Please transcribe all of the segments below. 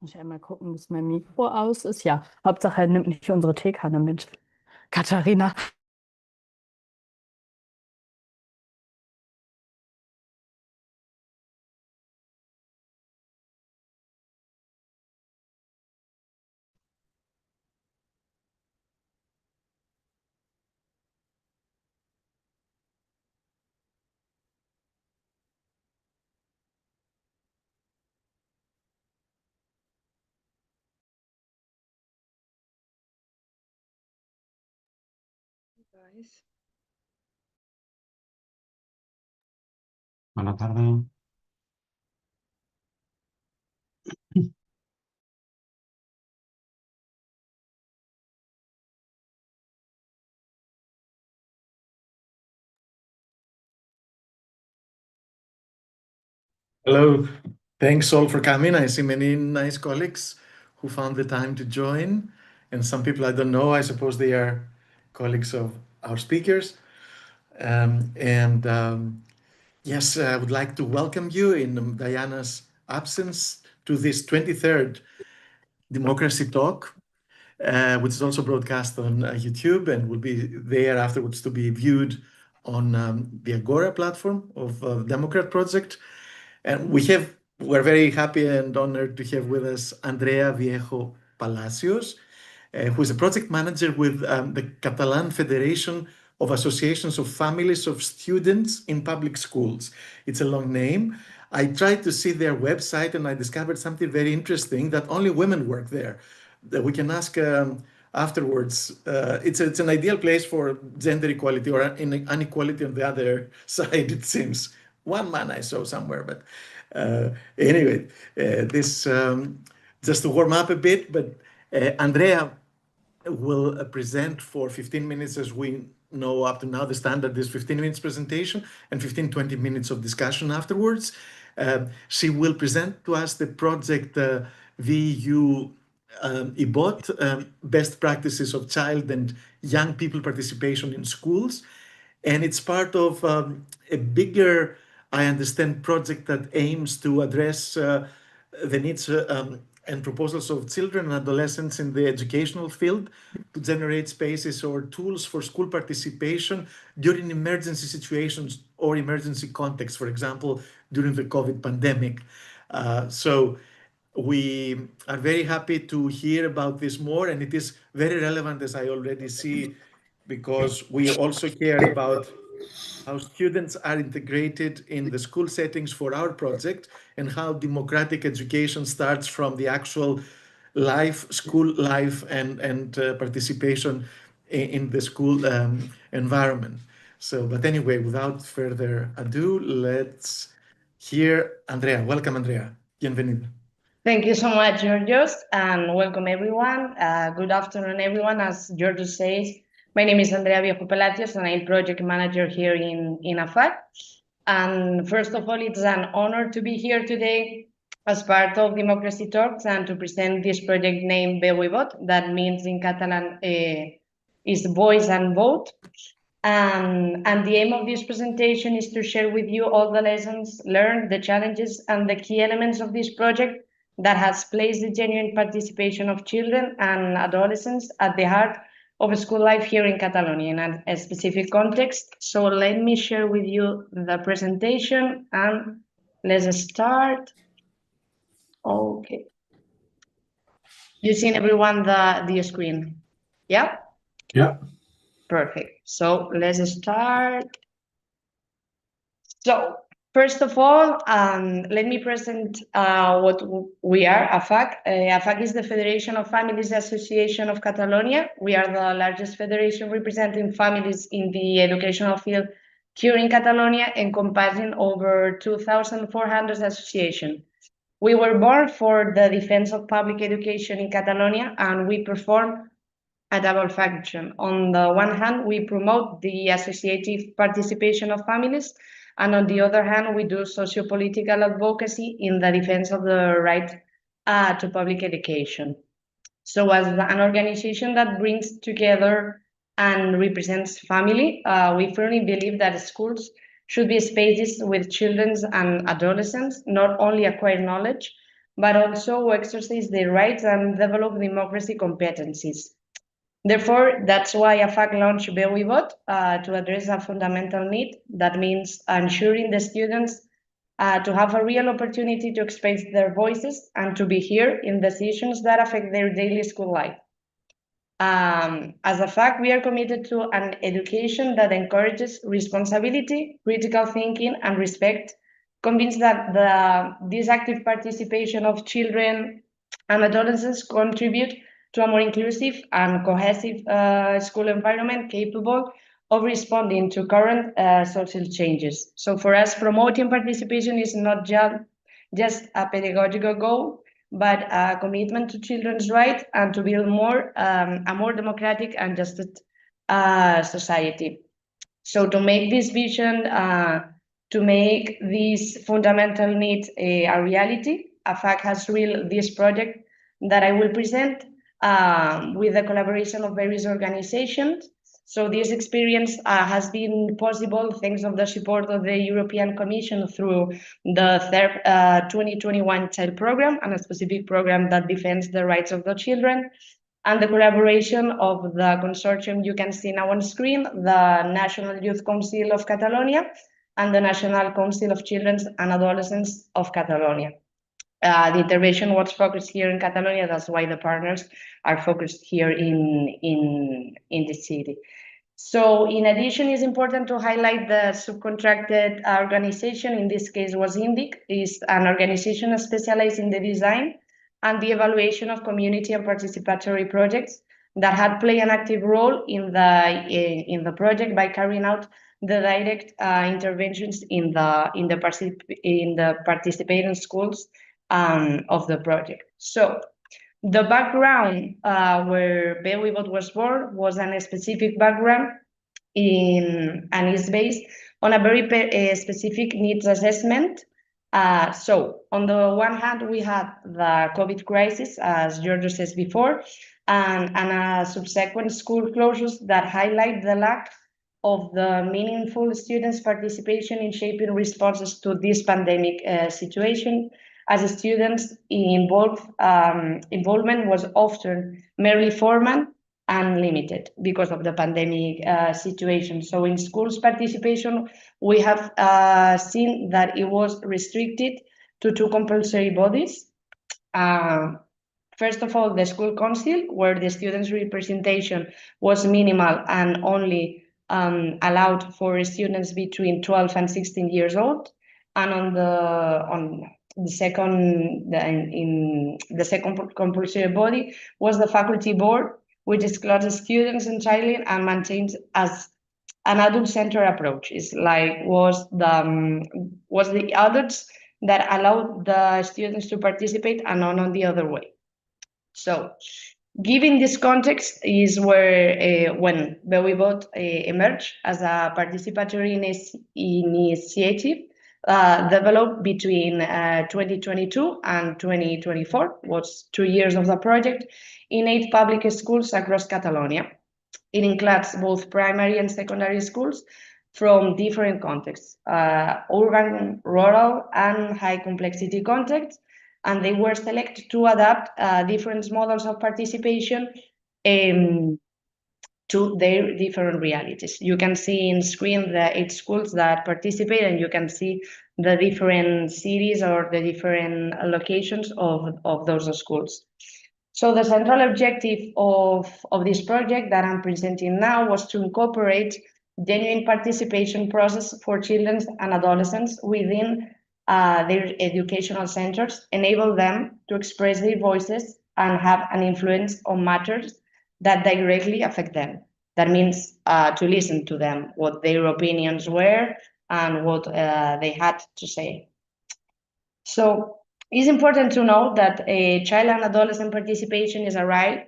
Muss ich einmal gucken, dass mein Mikro aus ist. Ja, Hauptsache er nimmt nicht unsere Teekanne mit. Katharina. Guys. Buenas tardes. Hello. Thanks all for coming. I see many nice colleagues who found the time to join, and some people I don't know. I suppose they are colleagues of our speakers. Yes, I would like to welcome you in Diana's absence to this 23rd Democracy Talk, which is also broadcast on YouTube and will be there afterwards to be viewed on the Agora platform of Democrat Project. And we're very happy and honored to have with us Andrea Viejo Palacios, who is a project manager with the Catalan Federation of Associations of Families of Students in Public Schools. It's a long name. I tried to see their website and I discovered something very interesting, that only women work there. That we can ask afterwards. It's an ideal place for gender equality or inequality on the other side, it seems. One man I saw somewhere, but anyway, this just to warm up a bit. But Andrea will present for 15 minutes, as we know up to now. The standard is 15 minutes presentation and 20 minutes of discussion afterwards. She will present to us the project VU IBOT, Best Practices of Child and Young People Participation in Schools. And it's part of a bigger, I understand, project that aims to address the needs and proposals of children and adolescents in the educational field, to generate spaces or tools for school participation during emergency situations or emergency contexts, for example, during the COVID pandemic. So we are very happy to hear about this more, and it is very relevant, as I already see, because we also care about how students are integrated in the school settings for our project, and how democratic education starts from the actual life, school life, and participation in the school environment. So, but anyway, without further ado, let's hear Andrea. Welcome, Andrea. Bienvenida. Thank you so much, Georgios, and welcome everyone. Good afternoon, everyone. As Georgios says, my name is Andrea Viejo Palacios, and I'm project manager here in AFAC. And first of all, it's an honor to be here today as part of Democracy Talks and to present this project named Veu i Vot, that means in Catalan is voice and vote. And the aim of this presentation is to share with you all the lessons learned, the challenges, and the key elements of this project that has placed the genuine participation of children and adolescents at the heart of school life here in Catalonia in a specific context. So let me share with you the presentation and let's start. Okay. You seen everyone the screen? Yeah? Yeah. Perfect. So let's start. So first of all, let me present what we are, AFAC. AFAC is the Federation of Families Association of Catalonia. We are the largest federation representing families in the educational field here in Catalonia, encompassing over 2,400 associations. We were born for the defense of public education in Catalonia, and we perform a double function. On the one hand, we promote the associative participation of families, and on the other hand, we do socio-political advocacy in the defense of the right to public education. So as an organization that brings together and represents family, we firmly believe that schools should be spaces with children and adolescents, not only acquire knowledge, but also exercise their rights and develop democracy competencies. Therefore, that's why AFAC launched BeWiVote to address a fundamental need. That means ensuring the students to have a real opportunity to express their voices and to be here in decisions that affect their daily school life. As AFAC, we are committed to an education that encourages responsibility, critical thinking, and respect, convinced that this active participation of children and adolescents contribute to a more inclusive and cohesive school environment capable of responding to current social changes. So for us, promoting participation is not just a pedagogical goal, but a commitment to children's rights and to build a more democratic and just society. So to make this vision, to make these fundamental needs a reality, AFAC has real this project that I will present with the collaboration of various organizations. So this experience has been possible thanks to the support of the European Commission through the third 2021 Child Program, and a specific program that defends the rights of the children, and the collaboration of the consortium you can see now on screen, the National Youth Council of Catalonia and the National Council of Children and Adolescents of Catalonia. The intervention was focused here in Catalonia, that's why the partners are focused here in the city. So in addition, it's important to highlight the subcontracted organization, in this case was INDIC, is an organization specialized in the design and the evaluation of community and participatory projects that had played an active role in the project by carrying out the direct interventions in the participating schools of the project. So the background where BeWiVote was born was a specific background and is based on a very specific needs assessment. So on the one hand, we had the COVID crisis, as Giorgio says before, and subsequent school closures that highlight the lack of the meaningful students' participation in shaping responses to this pandemic situation, as students' involvement was often merely formal and limited because of the pandemic situation. So in schools participation, we have seen that it was restricted to two compulsory bodies. First of all, the school council, where the students' representation was minimal and only allowed for students between 12 and 16 years old. And on the second compulsory body was the faculty board, which excludes students entirely and maintains as an adult-centered approach. It's like was the adults that allowed the students to participate and not on the other way. So, given this context is where when BeWiVote emerged as a participatory initiative developed between 2022 and 2024, was 2 years of the project, in 8 public schools across Catalonia. It includes both primary and secondary schools from different contexts, urban, rural, and high complexity contexts, and they were selected to adapt different models of participation to their different realities. You can see in screen the 8 schools that participate, and you can see the different cities or the different locations of those schools. So the central objective of this project that I'm presenting now was to incorporate genuine participation process for children and adolescents within their educational centers, enable them to express their voices and have an influence on matters that directly affect them. That means to listen to them, what their opinions were and what they had to say. So it's important to note that child and adolescent participation is a right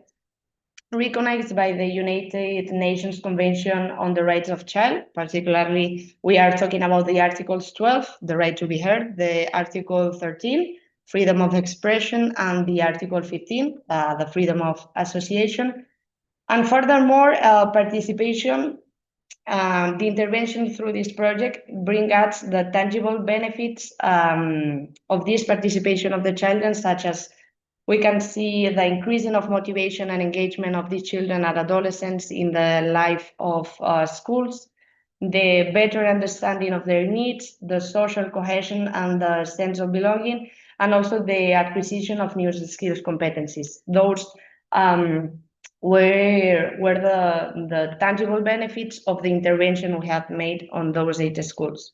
recognized by the United Nations Convention on the Rights of Child. Particularly, we are talking about the Articles 12, the right to be heard, the Article 13, freedom of expression, and the Article 15, the freedom of association. And furthermore, participation the intervention through this project bring us the tangible benefits of this participation of the children, such as we can see the increasing of motivation and engagement of these children and adolescents in the life of schools, the better understanding of their needs, the social cohesion and the sense of belonging, and also the acquisition of new skills competencies. Those were the tangible benefits of the intervention we have made on those 8 schools.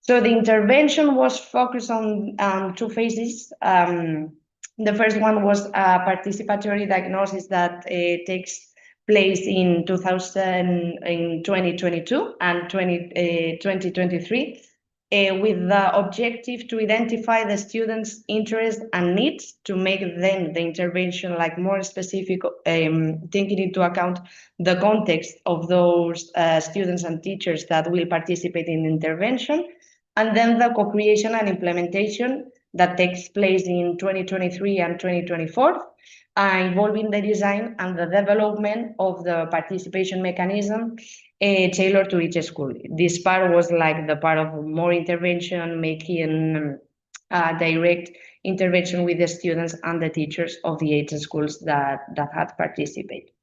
So the intervention was focused on 2 phases. The first one was a participatory diagnosis that takes place in 2022 and 2023, with the objective to identify the students' interests and needs to make then the intervention like more specific, taking into account the context of those students and teachers that will participate in the intervention, and then the co-creation and implementation that takes place in 2023 and 2024, involving the design and the development of the participation mechanism tailored to each school. This part was like the part of more intervention, making direct intervention with the students and the teachers of the 8 schools that had participated.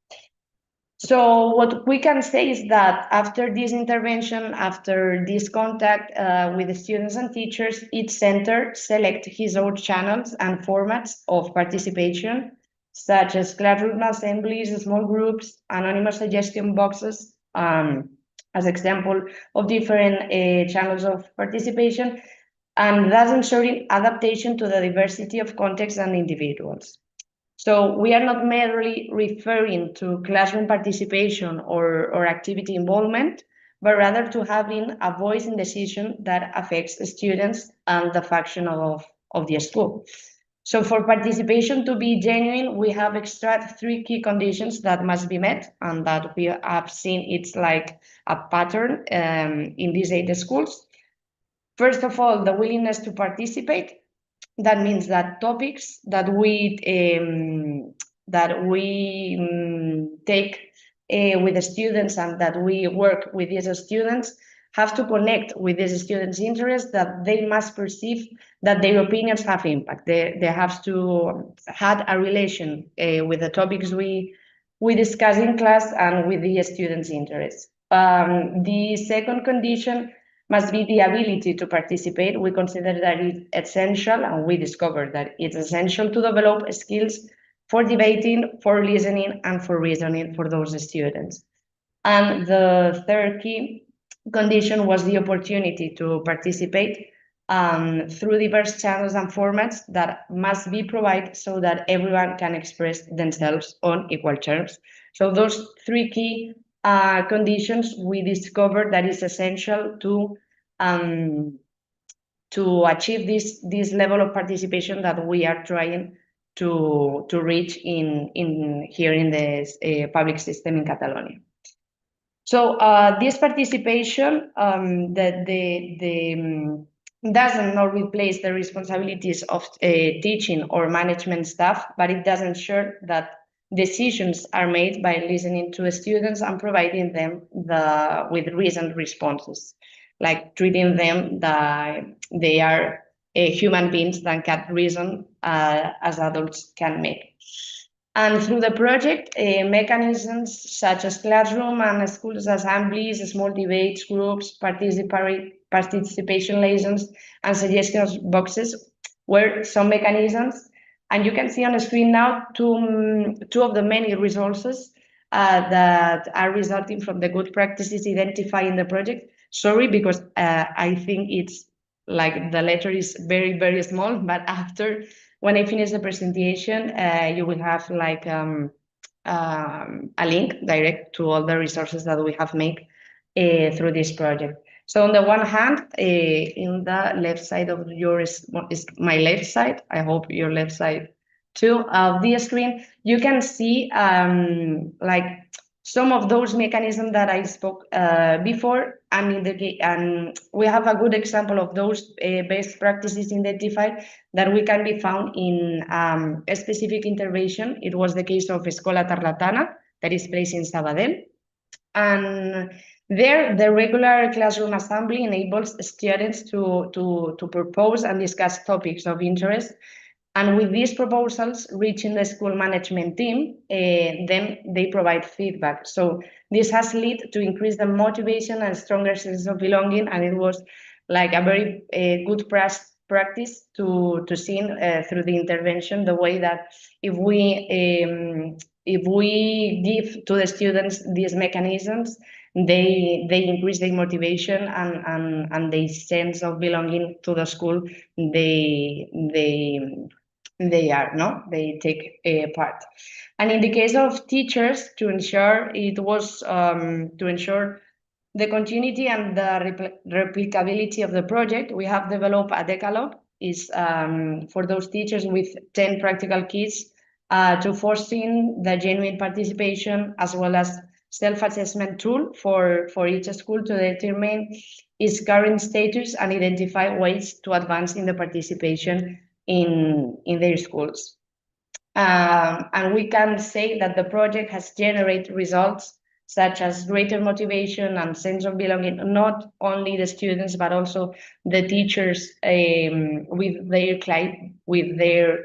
So what we can say is that after this intervention, after this contact with the students and teachers, each center select his own channels and formats of participation, such as classroom assemblies, small groups, anonymous suggestion boxes, as example of different channels of participation, and thus ensuring adaptation to the diversity of contexts and individuals. So we are not merely referring to classroom participation or activity involvement, but rather to having a voice in decision that affects the students and the function of the school. So for participation to be genuine, we have extracted 3 key conditions that must be met, and that we have seen it's like a pattern in these 8 schools. First of all, the willingness to participate. That means that topics that we take with the students and that we work with these students have to connect with these students' interests, that they must perceive that their opinions have impact. They have to have a relation with the topics we discuss in class and with the students' interests. The second condition must be the ability to participate. We consider that it's essential, and we discovered that it's essential to develop skills for debating, for listening, and for reasoning for those students. And the third key condition was the opportunity to participate through diverse channels and formats that must be provided so that everyone can express themselves on equal terms. So those 3 key conditions we discovered that is essential to achieve this level of participation that we are trying to reach here in the public system in Catalonia. So this participation doesn't not replace the responsibilities of teaching or management staff, but it does ensure that decisions are made by listening to students and providing them with reasoned responses, like treating them that they are human beings that can reason as adults can make. And through the project, mechanisms such as classroom and schools assemblies, small debates, groups, participation lessons, and suggestions boxes were some mechanisms. And you can see on the screen now two of the many resources that are resulting from the good practices identified in the project. Sorry, because I think it's like the letter is very, very small, but after when I finish the presentation, you will have like a link direct to all the resources that we have made through this project. So on the one hand, in the left side of yours is my left side. I hope your left side too of the screen. You can see like some of those mechanisms that I spoke before, and we have a good example of those best practices identified that we can be found in a specific intervention. It was the case of Escola Tarlatana that is placed in Sabadell. And there, the regular classroom assembly enables students to propose and discuss topics of interest. And with these proposals reaching the school management team, then they provide feedback. So this has led to increase the motivation and stronger sense of belonging. And it was like a very good practice to see through the intervention, the way that if we give to the students these mechanisms, they increase their motivation and their sense of belonging to the school. They take a part. And in the case of teachers, to ensure the continuity and the replicability of the project, we have developed a decalogue. Is for those teachers with 10 practical keys to foreseen the genuine participation, as well as self-assessment tool for each school to determine its current status and identify ways to advance in the participation in their schools. And we can say that the project has generated results such as greater motivation and sense of belonging, not only the students, but also the teachers with their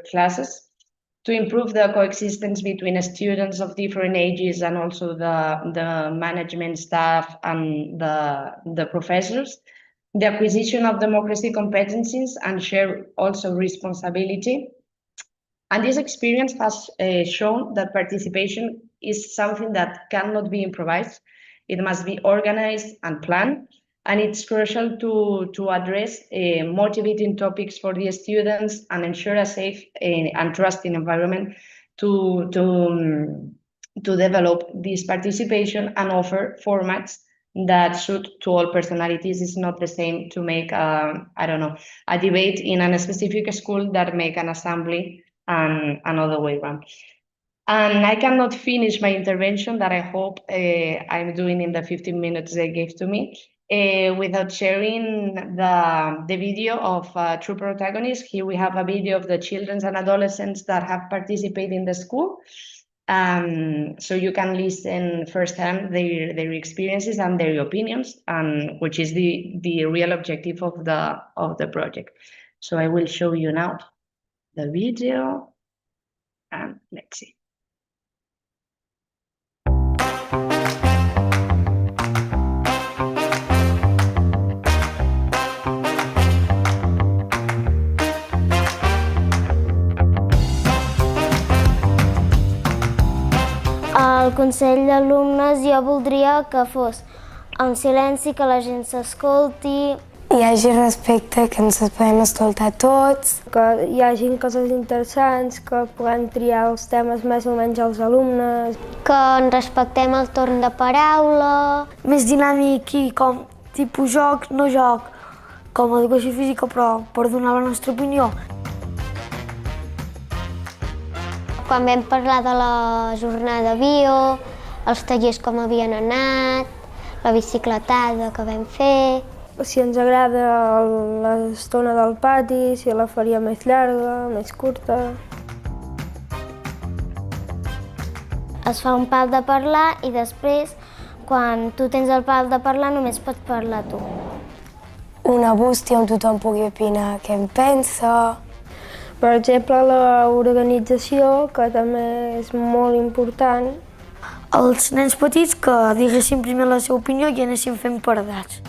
classes, to improve the coexistence between students of different ages and also the management staff and the professors, the acquisition of democracy competencies and share also responsibility. And this experience has shown that participation is something that cannot be improvised. It must be organized and planned. And it's crucial to address motivating topics for the students and ensure a safe and trusting environment to develop this participation and offer formats that suit to all personalities. Is not the same to make a debate in a specific school that make an assembly and another way around. And I cannot finish my intervention that I hope I'm doing in the 15 minutes they gave to me without sharing the video of true protagonists. Here we have a video of the children and adolescents that have participated in the school. So you can listen firsthand their experiences and their opinions, and which is the real objective of the project. So I will show you now the video, and let's see. Al Consell d'Alumnes jo voldria que fos en silenci, que la gent s'escolti. Hi hagi respecte, que ens podem escoltar tots. Que hi hagi coses interessants, que puguem triar els temes més o menys els alumnes. Que ens respectem el torn de paraula. Més dinàmic i com tipus joc, no joc, com educació física, però per donar la nostra opinió. Quan vam parlar de la jornada bio, els tallers com havien anat, la bicicletada que vam fer. Si ens agrada l'estona del pati, si la faria més llarga, més curta. Es fa un pal de parlar i després, quan tu tens el pal de parlar, només pots parlar tu. Una bústia on tothom pugui opinar què en pensa. Per exemple, l'organització, que també és molt important. Els nens petits que diguessin primer la seva opinió i anessin fent paredats.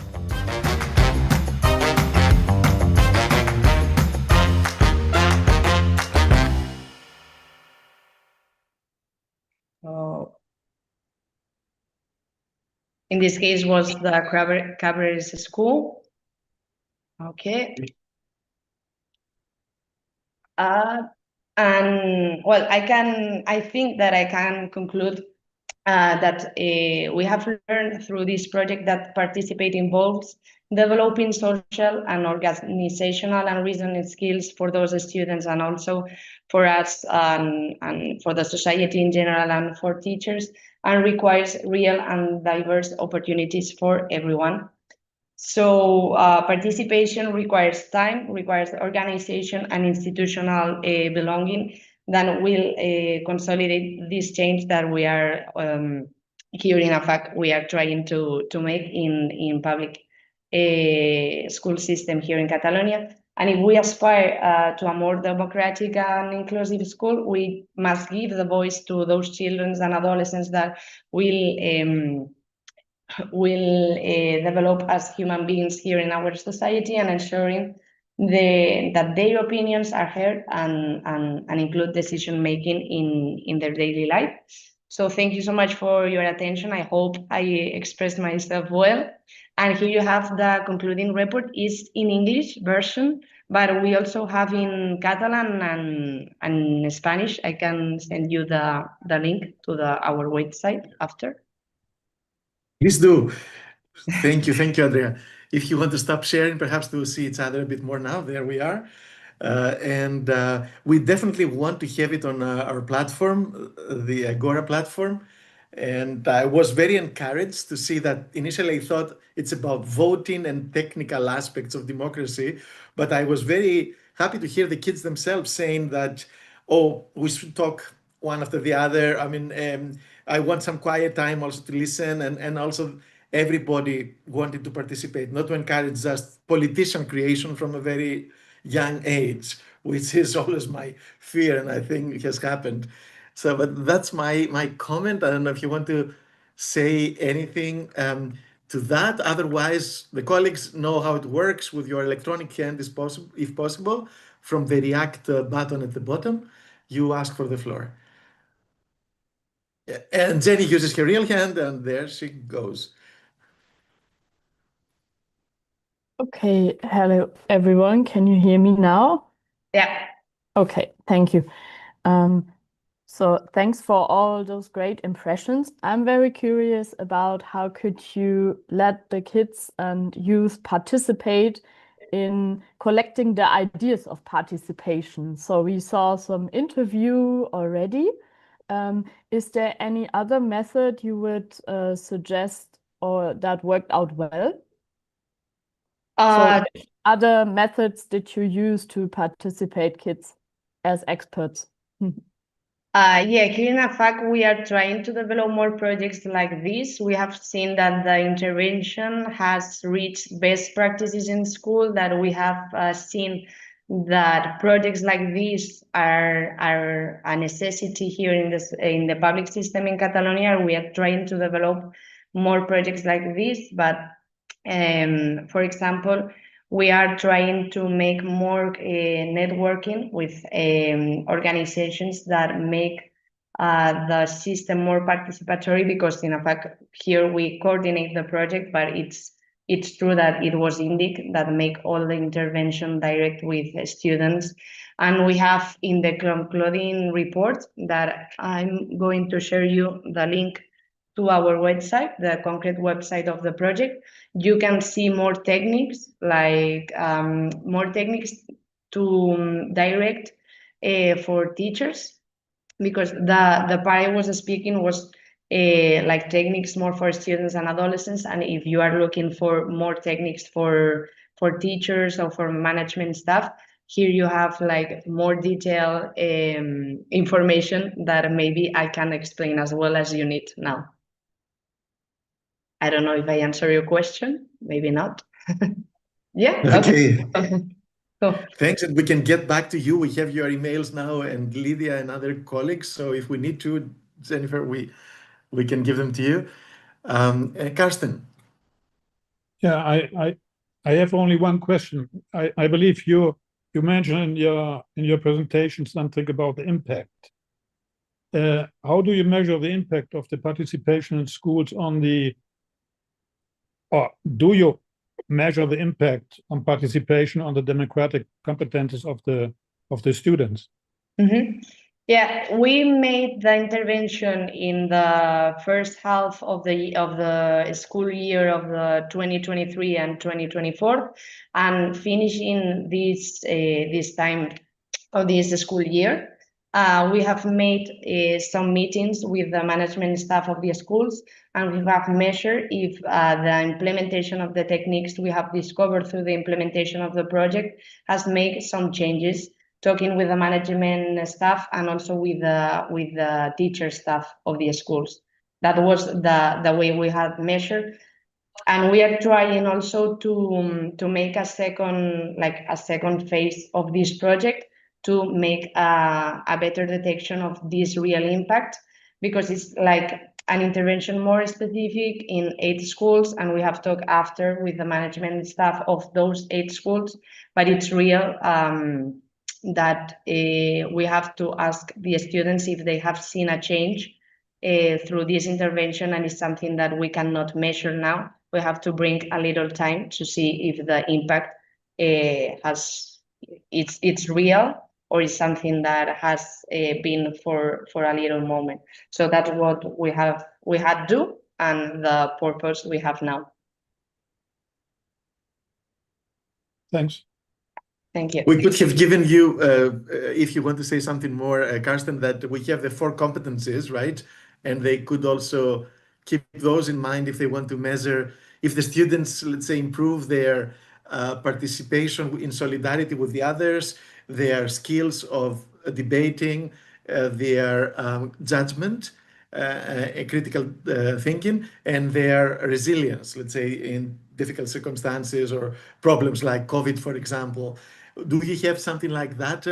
In this case was the Cabarets School. Okay. And well, I think that I can conclude that we have learned through this project that participate involves developing social and organizational and reasoning skills for those students, and also for us and for the society in general and for teachers, and requires real and diverse opportunities for everyone. So participation requires time, requires organization and institutional belonging that will consolidate this change that we are here in AFAC we are trying to make in public school system here in Catalonia. And if we aspire to a more democratic and inclusive school, we must give the voice to those children and adolescents that will develop as human beings here in our society, and ensuring that their opinions are heard and include decision making in their daily life. So thank you so much for your attention. I hope I expressed myself well. And here you have the concluding report. Is in English version, but we also have in Catalan and Spanish. I can send you the link to our website after. Please do. Thank you, Andrea. If you want to stop sharing, perhaps we'll see each other a bit more now. There we are. And we definitely want to have it on our platform, the Agora platform. And I was very encouraged to see that initially I thought it's about voting and technical aspects of democracy, but I was very happy to hear the kids themselves saying that, oh, we should talk one after the other. I mean, I want some quiet time also to listen, and also everybody wanted to participate, not to encourage just politician creation from a very young age, which is always my fear, and I think it has happened. So, but that's my comment. I don't know if you want to say anything to that. Otherwise, the colleagues know how it works with your electronic hand, if possible, from the React button at the bottom, you ask for the floor. And Jenny uses her real hand, and there she goes. Okay, hello everyone. Can you hear me now? Yeah. Okay, thank you. So thanks for all those great impressions. I'm very curious about how could you let the kids and youth participate in collecting the ideas of participation. So we saw some interview already. Is there any other method you would suggest or that worked out well? So which other methods did you use to participate kids as experts? Yeah, here in AFAC, we are trying to develop more projects like this. We have seen that the intervention has reached best practices in school, that we have seen that projects like this are a necessity here in the public system in Catalonia. We are trying to develop more projects like this, but for example, we are trying to make more networking with organizations that make the system more participatory, because in fact here we coordinate the project, but it's true that it was INDIC that make all the intervention direct with students. And we have in the concluding report that I'm going to share you the link to our website, the concrete website of the project. You can see more techniques, like more techniques to direct for teachers, because the part I was speaking was like techniques more for students and adolescents. And if you are looking for more techniques for teachers or for management staff, here you have like more detailed information that maybe I can explain as well as you need now. I don't know if I answer your question, maybe not. Yeah. Okay. So, Thanks, and we can get back to you. We have your emails now, and Lydia and other colleagues. So if we need to, Jennifer, we can give them to you. Karsten. Yeah, I have only one question. I believe you mentioned in your presentation something about the impact. How do you measure the impact of the participation in schools on the, or do you measure the impact on participation on the democratic competences of the students? mm-hmm. Yeah, we made the intervention in the first half of the school year of the 2023 and 2024, and finishing this time of this school year. We have made some meetings with the management staff of the schools, and we have measured if the implementation of the techniques we have discovered through the implementation of the project has made some changes, talking with the management staff and also with the teacher staff of the schools. That was the way we had measured. And we are trying also to make a second phase of this project to make a better detection of this real impact, because it's like an intervention more specific in 8 schools, and we have talked after with the management staff of those 8 schools, but it's real that we have to ask the students if they have seen a change through this intervention, and it's something that we cannot measure now. We have to bring a little time to see if the impact it's real, or is something that has been for a little moment. So that's what we had do, and the purpose we have now. Thanks. Thank you. We could have given you, if you want to say something more, Karsten, that we have the 4 competencies, right? And they could also keep those in mind if they want to measure if the students, let's say, improve their participation in solidarity with the others, their skills of debating, their judgment, critical thinking, and their resilience, let's say, in difficult circumstances or problems like COVID, for example. Do you have something like that,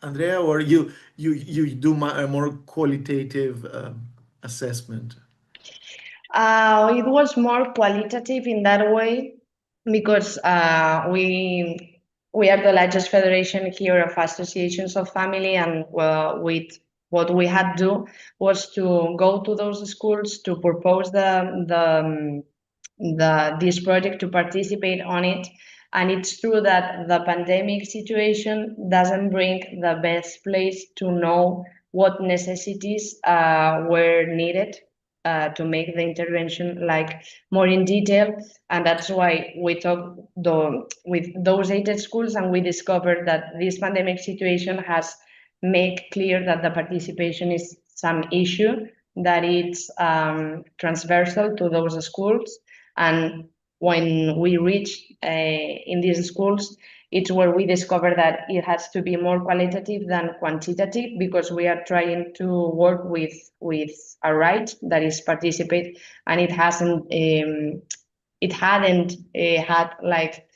Andrea, or you do a more qualitative assessment? It was more qualitative in that way, because we are the largest federation here of associations of family, and with what we had to do was to go to those schools to propose this project, to participate on it. And it's true that the pandemic situation doesn't bring the best place to know what necessities were needed to make the intervention like more in detail. And that's why we talked with those 8 schools, and we discovered that this pandemic situation has made clear that the participation is some issue, that it's transversal to those schools. And when we reach in these schools, it's where we discover that it has to be more qualitative than quantitative, because we are trying to work with a right that is participate, and it hadn't had like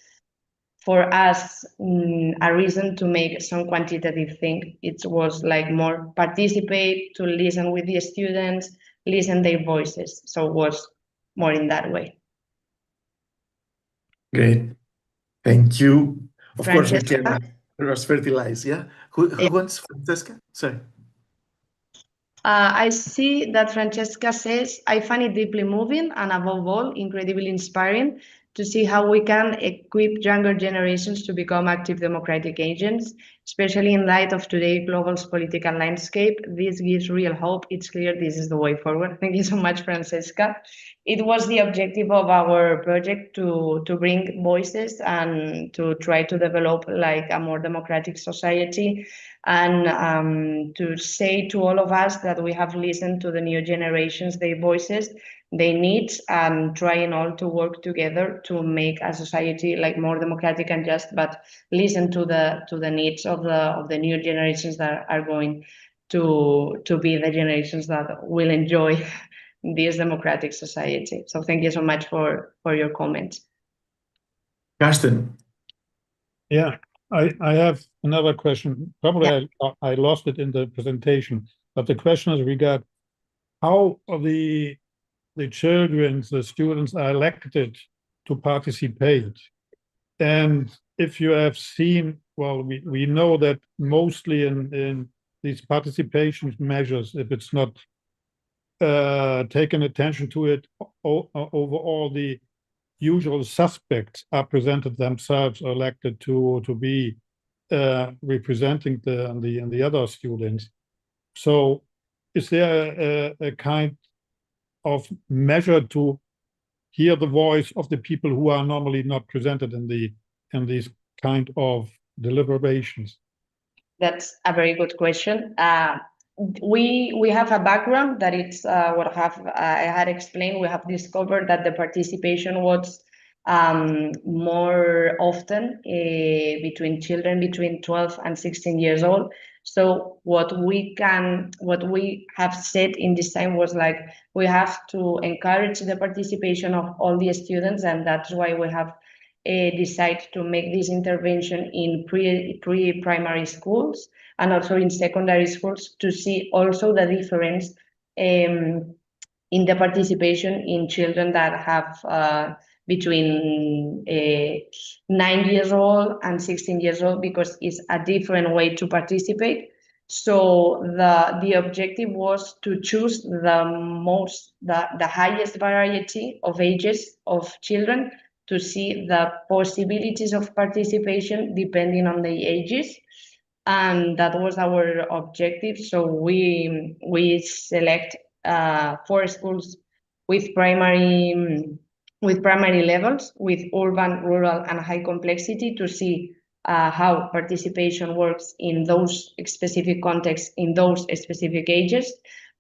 for us a reason to make some quantitative thing. It was like more participate, to listen with the students, listen their voices. So it was more in that way. Great, thank you. Of Francesca? course, we can cross-fertilize, yeah? Who wants Francesca? Sorry. I see that Francesca says, I find it deeply moving and above all, incredibly inspiring to see how we can equip younger generations to become active democratic agents, especially in light of today's global political landscape. This gives real hope. It's clear this is the way forward. Thank you so much, Francesca. It was the objective of our project to bring voices and to try to develop like a more democratic society, and to say to all of us that we have listened to the new generations, their voices, their needs, and trying all to work together to make a society like more democratic and just, but listen to the needs of the new generations that are going to be the generations that will enjoy this democratic society. So thank you so much for your comments. Karsten. Yeah, I have another question. Probably I lost it in the presentation, but the question is regard how the children, the students are elected to participate. And if you have seen, well, we know that mostly in these participation measures, if it's not taken attention to it, overall the usual suspects are presented themselves or elected to be representing the other students. So is there a kind of measure to hear the voice of the people who are normally not presented in these kind of deliberations? That's a very good question. We have a background that it's what I had explained. We have discovered that the participation was more often between children between 12 and 16 years old. So what we have said in this time was like, we have to encourage the participation of all the students, and that's why we have decided to make this intervention in pre-primary schools and also in secondary schools, to see also the difference in the participation in children that have between 9 years old and 16 years old, because it's a different way to participate. So the objective was to choose the highest variety of ages of children, to see the possibilities of participation depending on the ages. And that was our objective. So we select 4 schools with primary levels, with urban, rural, and high complexity, to see how participation works in those specific contexts, in those specific ages.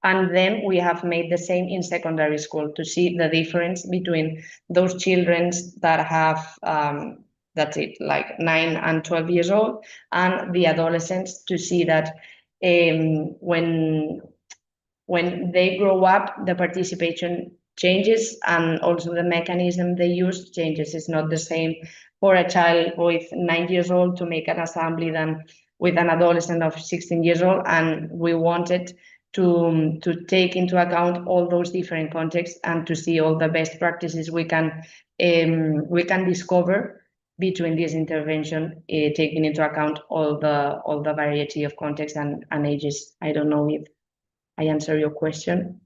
And then we have made the same in secondary school, to see the difference between those children that have that's it, like 9 and 12 years old, and the adolescents, to see that when they grow up, the participation changes, and also the mechanism they use changes. It's not the same for a child with 9 years old to make an assembly than with an adolescent of 16 years old. And we wanted to take into account all those different contexts, and to see all the best practices we can discover between this intervention, taking into account all the variety of contexts and ages. I don't know if I answer your question.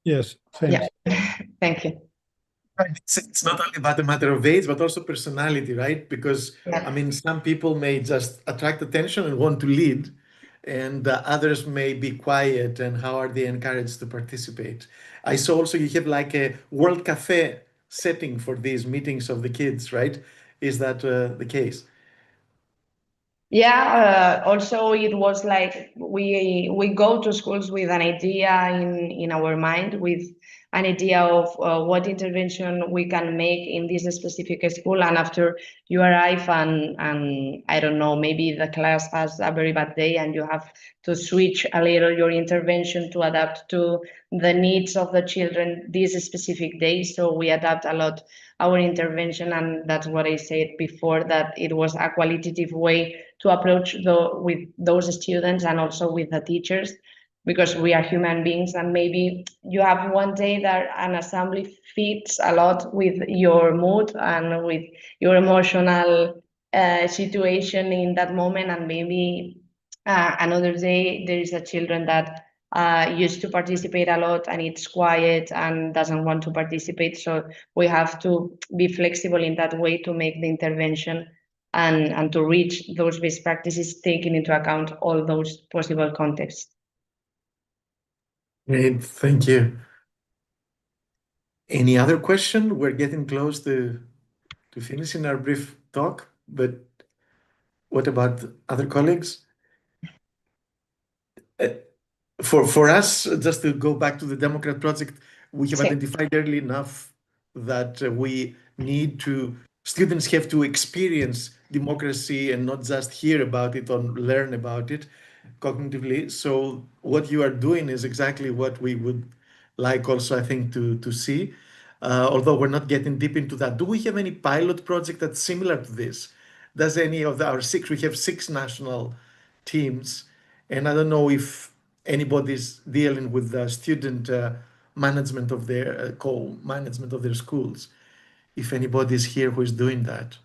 Yes, thanks. Yeah, thank you. It's not only about a matter of age, but also personality, right? Because, Yeah. I mean, some people may just attract attention and want to lead, and others may be quiet, and how are they encouraged to participate? I saw also you have like a World Cafe setting for these meetings of the kids, right? Is that the case? Yeah, also it was like we go to schools with an idea in our mind, with an idea of what intervention we can make in this specific school. And after you arrive and I don't know, maybe the class has a very bad day and you have to switch a little your intervention to adapt to the needs of the children this specific day. So we adapt a lot our intervention, and that's what I said before, that it was a qualitative way to approach with those students and also with the teachers, because we are human beings, and maybe you have one day that an assembly fits a lot with your mood and with your emotional situation in that moment, and maybe another day there is a children that used to participate a lot and it's quiet and doesn't want to participate. So we have to be flexible in that way to make the intervention and to reach those best practices, taking into account all those possible contexts. Great, thank you. Any other question? We're getting close to finishing our brief talk, but what about other colleagues? For us, just to go back to the Democrat project, we have identified early enough that students have to experience democracy and not just hear about it or learn about it cognitively. So what you are doing is exactly what we would like also, I think, to see, although we're not getting deep into that. Do we have any pilot project that's similar to this? Does any of our 6, we have 6 national teams, and I don't know if anybody's dealing with the student management of their co-management of their schools, if anybody's here who is doing that.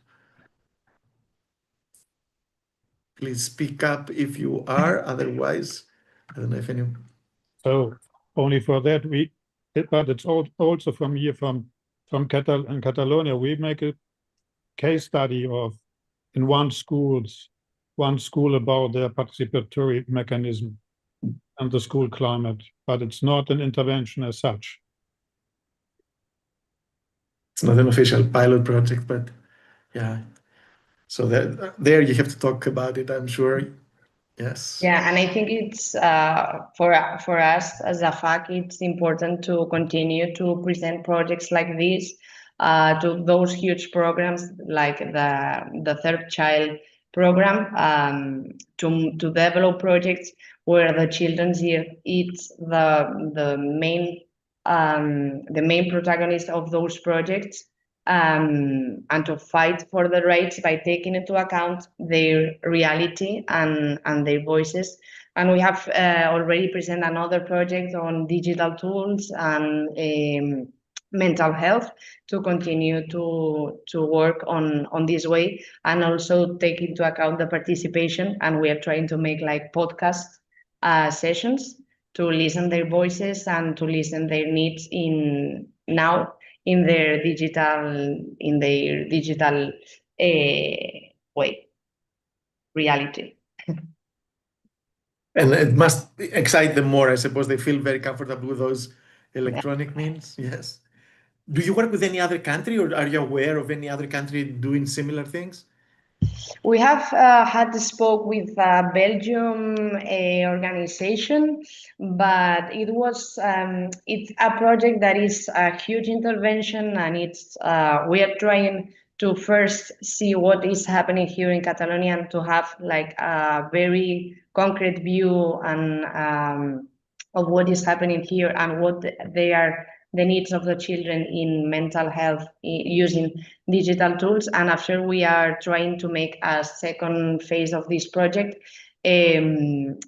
Please speak up if you are, otherwise, I don't know if any. So only for that but it's also from here, from Catalonia, we make a case study in one school about their participatory mechanism and the school climate, but it's not an intervention as such. It's not an official pilot project, but yeah. So there you have to talk about it, I'm sure. Yes. Yeah, and I think it's for us as a FAC, it's important to continue to present projects like this to those huge programs like the Third Child program to develop projects where the children it's the main protagonist of those projects, and to fight for the rights by taking into account their reality and their voices. And we have already presented another project on digital tools and mental health to continue to work on this way, and also take into account the participation. And we are trying to make like podcast sessions to listen their voices and to listen their needs in their digital way reality. And it must excite them more. I suppose they feel very comfortable with those electronic means. Yes. Do you work with any other country, or are you aware of any other country doing similar things? We have had spoke with a Belgium organization, but it's a project that is a huge intervention, and we are trying to first see what is happening here in Catalonia and to have like a very concrete view and of what is happening here and what they are the needs of the children in mental health using digital tools. And after, we are trying to make a second phase of this project, making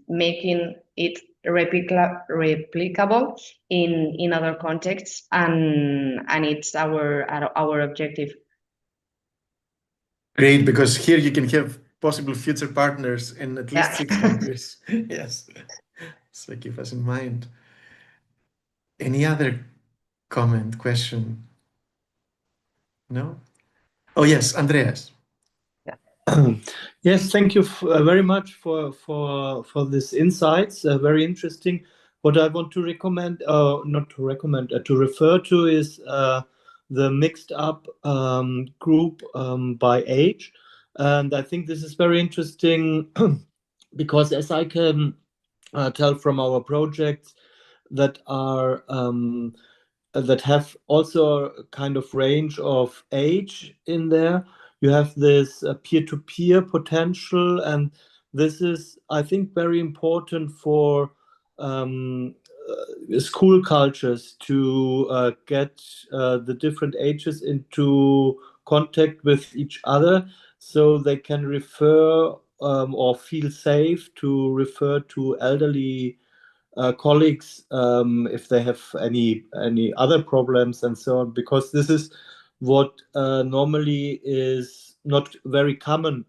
it replicable in other contexts, and it's our objective. Great, because here you can have possible future partners in at least 6 countries. Yes, so keep us in mind. Any other comment, question? No? Oh yes, Andreas. Yes, thank you very much for this insights. Very interesting. What I want to recommend, to refer to is the mixed up group by age, and I think this is very interesting because, as I can tell from our projects that are that have also a kind of range of age in there, you have this peer-to-peer potential, and this is, I think, very important for school cultures to get the different ages into contact with each other, so they can refer or feel safe to refer to elderly colleagues if they have any other problems and so on, because this is what normally is not very common,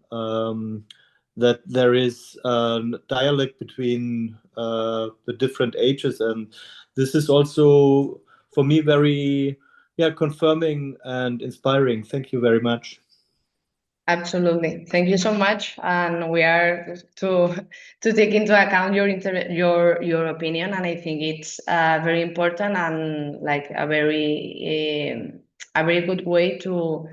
that there is dialogue between the different ages, and this is also for me very confirming and inspiring. Thank you very much. Absolutely, thank you so much, and we are to take into account your opinion, and I think it's very important and like a very good way to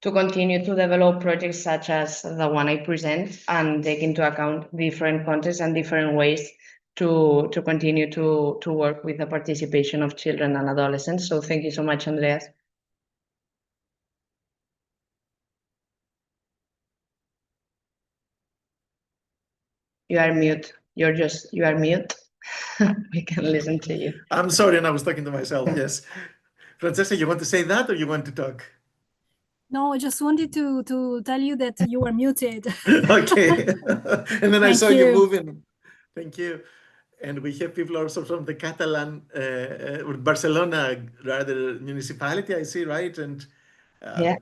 continue to develop projects such as the one I present, and take into account different contexts and different ways to continue to work with the participation of children and adolescents. So thank you so much, Andreas. You are mute. You are mute. We can listen to you. I'm sorry, and I was talking to myself. Yes. Francesca, you want to say that, or you want to talk? No, I just wanted to tell you that you were muted. Okay. And then I saw you moving. Thank you. And we have people also from the Catalan, Barcelona, rather, municipality, I see, right? And yeah.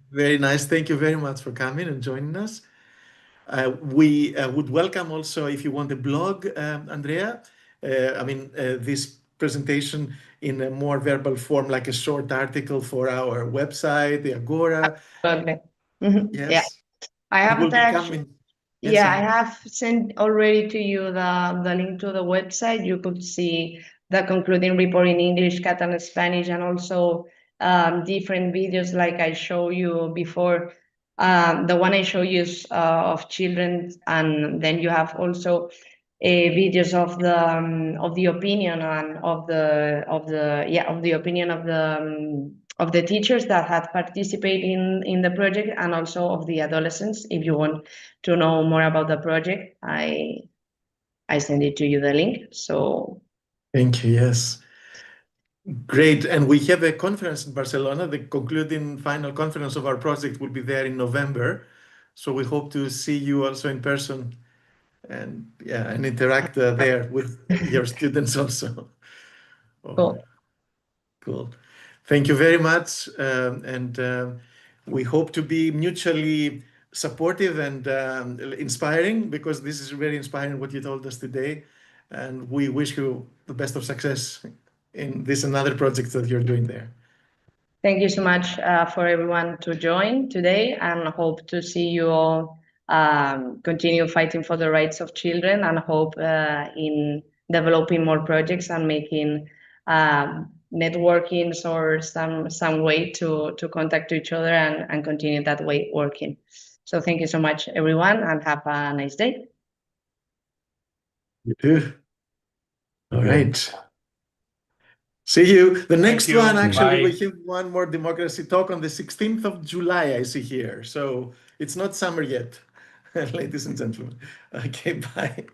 Very nice. Thank you very much for coming and joining us. We would welcome also, if you want a blog, Andrea, this presentation in a more verbal form, like a short article for our website, the Agora. Absolutely. Mm-hmm. Yes. Yeah. I have sent already to you the link to the website. You could see the concluding report in English, Catalan, Spanish, and also different videos like I showed you before. The one I show you is of children, and then you have also videos of the opinion and of the opinion of of the teachers that had participated in the project, and also of the adolescents. If you want to know more about the project, I send it to you, the link. So thank you. Yes. Great. And we have a conference in Barcelona. The concluding final conference of our project will be there in November. So we hope to see you also in person and interact there with your students also. cool. Cool. Thank you very much. We hope to be mutually supportive and inspiring, because this is very inspiring what you told us today. And we wish you the best of success in this and other projects that you're doing there. Thank you so much for everyone to join today, and hope to see you all continue fighting for the rights of children, and hope in developing more projects and making networkings or some way to contact each other and continue that way working. So thank you so much, everyone, and have a nice day. You too. All right. See you. The next you. one, actually, Bye. we have one more democracy talk on the 16th of July, I see here. So it's not summer yet, ladies and gentlemen. Okay, bye.